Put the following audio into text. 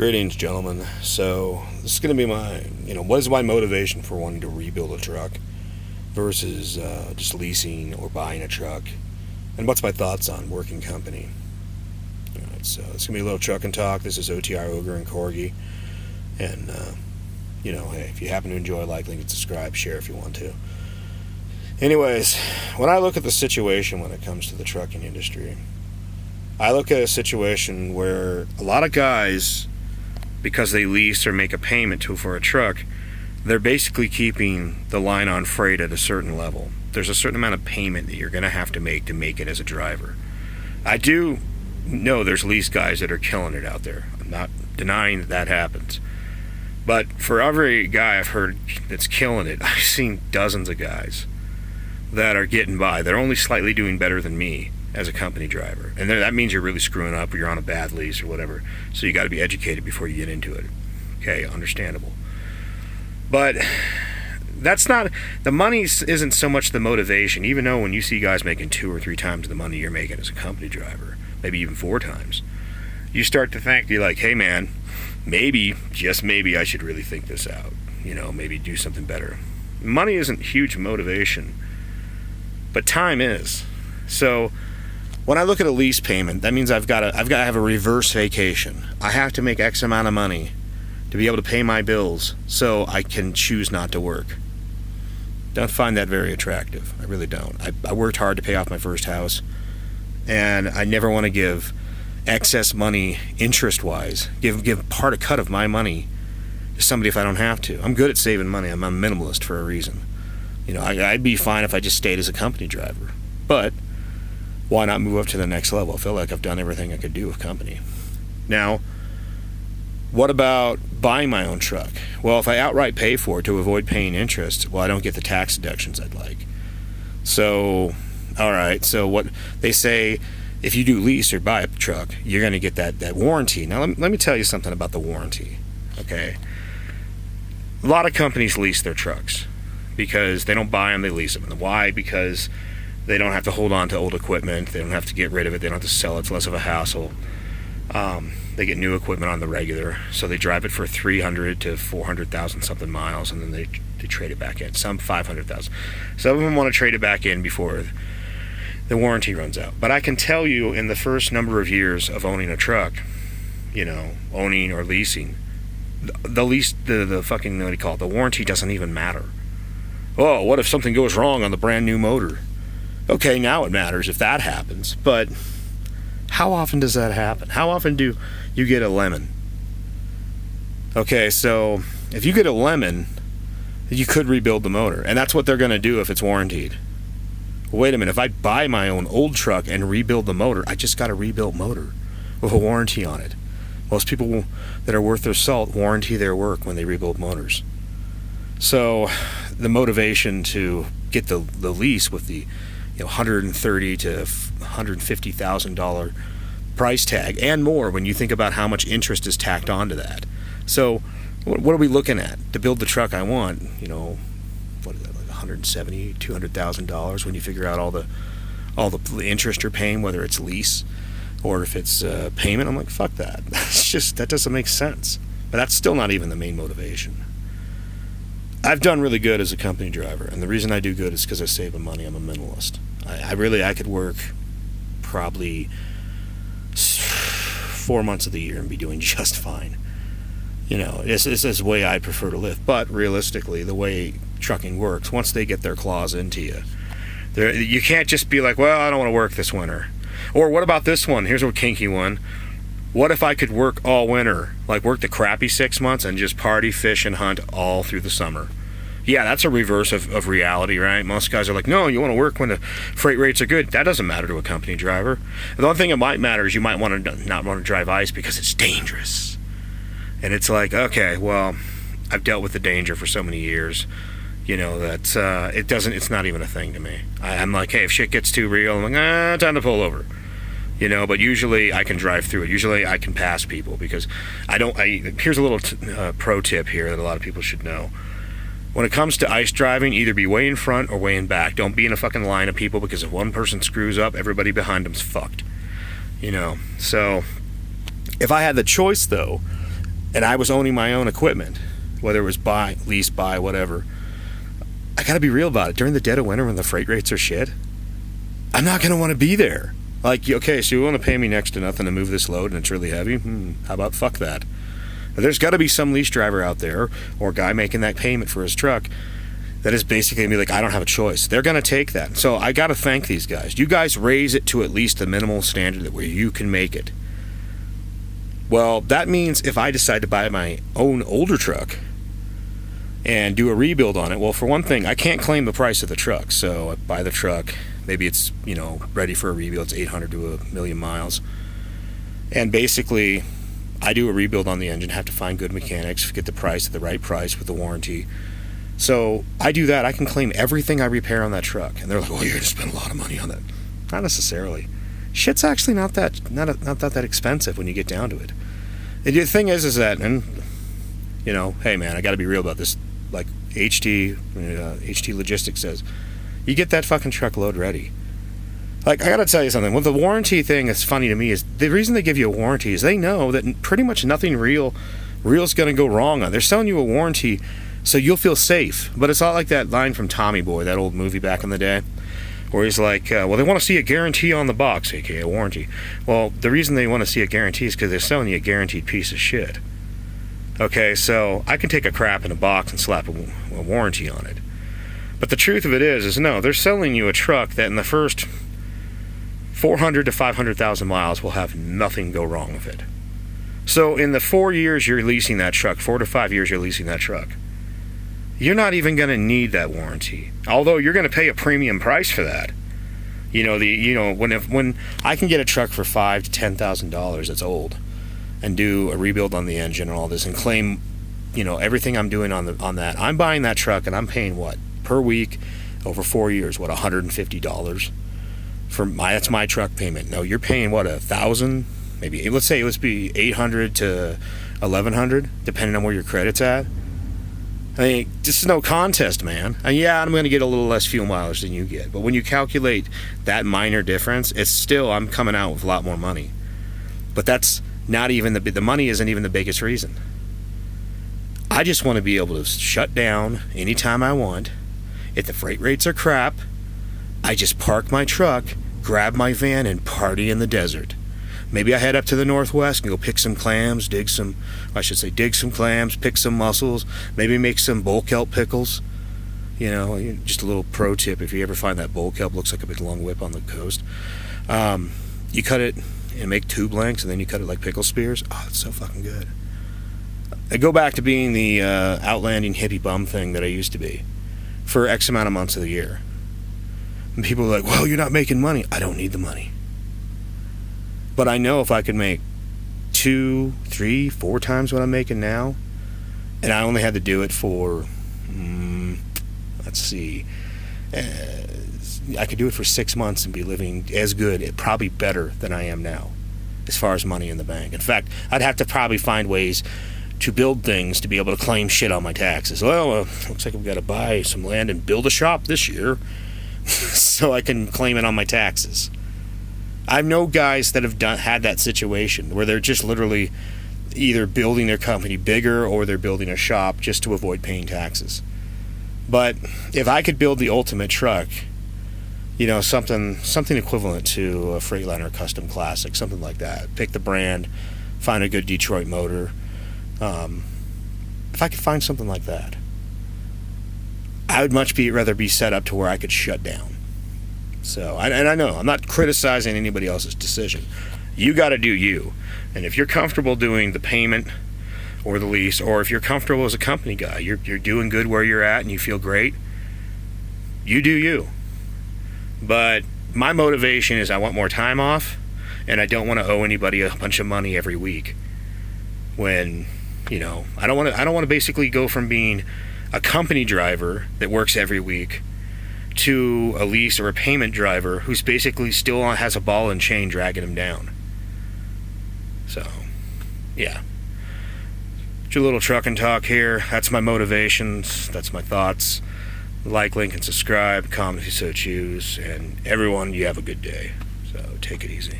Greetings, gentlemen. So, this is going to be my, what is my motivation for wanting to rebuild a truck versus just leasing or buying a truck? And what's my thoughts on working company? Alright, so it's going to be a little truck and talk. This is OTR Ogre and Corgi. And, hey, if you happen to enjoy, like, link, and subscribe, share if you want to. Anyways, when I look at the situation when it comes to the trucking industry, I look at a situation where a lot of guys, because they lease or make a payment for a truck, they're basically keeping the line on freight at a certain level. There's a certain amount of payment that you're going to have to make it as a driver. I do know there's lease guys that are killing it out there. I'm not denying that happens. But for every guy I've heard that's killing it, I've seen dozens of guys that are getting by. They're only slightly doing better than me as a company driver, and that means you're really screwing up or you're on a bad lease or whatever, so you got to be educated before you get into it. Okay, understandable. But that's not, the money isn't so much the motivation, even though when you see guys making 2 or 3 times the money you're making as a company driver, maybe even 4 times, you start to think, you're like, hey man, maybe, just maybe, I should really think this out, maybe do something better. Money isn't huge motivation, but time is. So when I look at a lease payment, that means I've got to have a reverse vacation. I have to make X amount of money to be able to pay my bills so I can choose not to work. Don't find that very attractive. I really don't. I worked hard to pay off my first house, and I never want to give excess money interest-wise, give a cut of my money to somebody if I don't have to. I'm good at saving money. I'm a minimalist for a reason. I'd be fine if I just stayed as a company driver. But why not move up to the next level? I feel like I've done everything I could do with company. Now, what about buying my own truck? Well, if I outright pay for it to avoid paying interest, well, I don't get the tax deductions I'd like. So, all right, so what they say, if you do lease or buy a truck, you're going to get that warranty. Now, let me tell you something about the warranty, okay? A lot of companies lease their trucks because they don't buy them, they lease them. And why? Because they don't have to hold on to old equipment. They don't have to get rid of it. They don't have to sell it. It's less of a hassle. They get new equipment on the regular, so they drive it for 300 to 400,000 something miles, and then they trade it back in. Some 500,000. Some of them want to trade it back in before the warranty runs out. But I can tell you, in the first number of years of owning a truck, owning or leasing, the fucking, what do you call it? The warranty doesn't even matter. Oh, what if something goes wrong on the brand new motor? Okay, now it matters if that happens, but how often does that happen? How often do you get a lemon? Okay, so if you get a lemon, you could rebuild the motor, and that's what they're going to do if it's warranted. Wait a minute, if I buy my own old truck and rebuild the motor, I just got a rebuilt motor with a warranty on it. Most people that are worth their salt warranty their work when they rebuild motors. So the motivation to get the lease with the $130,000 to $150,000 price tag and more when you think about how much interest is tacked onto that. So what are we looking at to build the truck I want? What is that, like $170,000, $200,000 when you figure out all the interest you're paying, whether it's lease or if it's payment? I'm like, fuck that. That doesn't make sense. But that's still not even the main motivation. I've done really good as a company driver, and the reason I do good is because I save money. I'm a minimalist. I could work probably 4 months of the year and be doing just fine. This is the way I prefer to live. But realistically, the way trucking works, once they get their claws into you, you can't just be like, well, I don't want to work this winter. Or what about this one? Here's a kinky one. What if I could work all winter, like work the crappy 6 months and just party, fish, and hunt all through the summer? Yeah, that's a reverse of reality, right? Most guys are like, no, you want to work when the freight rates are good. That doesn't matter to a company driver. The only thing that might matter is you might want to not want to drive ice because it's dangerous. And it's like, okay, well, I've dealt with the danger for so many years, that it's not even a thing to me. I'm like, hey, if shit gets too real, I'm like, time to pull over. But usually I can drive through it. Usually I can pass people because here's a little pro tip here that a lot of people should know. When it comes to ice driving, either be way in front or way in back. Don't be in a fucking line of people because if one person screws up, everybody behind them's fucked. So if I had the choice, though, and I was owning my own equipment, whether it was buy, lease, buy, whatever, I gotta be real about it. During the dead of winter when the freight rates are shit, I'm not gonna want to be there. Like, okay, so you want to pay me next to nothing to move this load and it's really heavy? How about fuck that? There's got to be some lease driver out there or guy making that payment for his truck that is basically going to be like, I don't have a choice. They're going to take that. So I got to thank these guys. You guys raise it to at least the minimal standard that where you can make it. Well, that means if I decide to buy my own older truck and do a rebuild on it, well, for one thing, I can't claim the price of the truck. So I buy the truck. Maybe it's, ready for a rebuild. It's 800 to 1,000,000 miles. And basically, I do a rebuild on the engine, have to find good mechanics, get the price at the right price with the warranty. So I do that. I can claim everything I repair on that truck. And they're like, well, you're going to spend a lot of money on that. Not necessarily. Shit's actually not that expensive when you get down to it. And the thing is that, and, hey, man, I got to be real about this. Like HT Logistics says, you get that fucking truckload ready. Like, I gotta tell you something. With the warranty thing, that's funny to me is the reason they give you a warranty is they know that pretty much nothing real's gonna go wrong on. They're selling you a warranty so you'll feel safe. But it's not like that line from Tommy Boy, that old movie back in the day, where he's like, well, they want to see a guarantee on the box, aka a warranty. Well, the reason they want to see a guarantee is because they're selling you a guaranteed piece of shit. Okay, so I can take a crap in a box and slap a warranty on it. But the truth of it is no, they're selling you a truck that in the first 400 to 500,000 miles will have nothing go wrong with it. So in the 4 years you're leasing that truck, 4 to 5 years you're leasing that truck, you're not even going to need that warranty. Although you're going to pay a premium price for that. When I can get a truck for $5,000 to $10,000 that's old, and do a rebuild on the engine and all this, and claim, everything I'm doing on that, I'm buying that truck and I'm paying what per week over 4 years? What, $150 for that's my truck payment. No, you're paying what, $1,000? Maybe let's say it would be $800 to $1,100, depending on where your credit's at. I mean, this is no contest, man. And yeah, I'm going to get a little less fuel mileage than you get, but when you calculate that minor difference, it's still, I'm coming out with a lot more money. But that's not even the money isn't even the biggest reason. I just want to be able to shut down anytime I want. If the freight rates are crap, I just park my truck, grab my van, and party in the desert. Maybe I head up to the Northwest and go pick some clams, dig some clams, pick some mussels, maybe make some bull kelp pickles. Just a little pro tip, if you ever find that bull kelp looks like a big long whip on the coast, you cut it and make tube lengths, and then you cut it like pickle spears. Oh, it's so fucking good. I go back to being the outlanding hippie bum thing that I used to be for X amount of months of the year. And people are like, well, you're not making money. I don't need the money. But I know if I could make 2, 3, 4 times what I'm making now, and I only had to do it for, I could do it for 6 months and be living as good, probably better than I am now, as far as money in the bank. In fact, I'd have to probably find ways to build things to be able to claim shit on my taxes. Well, looks like we've got to buy some land and build a shop this year so I can claim it on my taxes. I know guys that have had that situation where they're just literally either building their company bigger or they're building a shop just to avoid paying taxes. But if I could build the ultimate truck, something equivalent to a Freightliner Custom Classic, something like that. Pick the brand, find a good Detroit motor. If I could find something like that, I would rather be set up to where I could shut down. So, and I know, I'm not criticizing anybody else's decision. You got to do you. And if you're comfortable doing the payment or the lease, or if you're comfortable as a company guy, you're doing good where you're at and you feel great, you do you. But my motivation is I want more time off, and I don't want to owe anybody a bunch of money every week. When, I don't want to basically go from being a company driver that works every week to a lease or a payment driver who's basically still has a ball and chain dragging him down. So, yeah. It's your little trucking talk here. That's my motivations. That's my thoughts. Like, link, and subscribe. Comment if you so choose. And everyone, you have a good day. So, take it easy.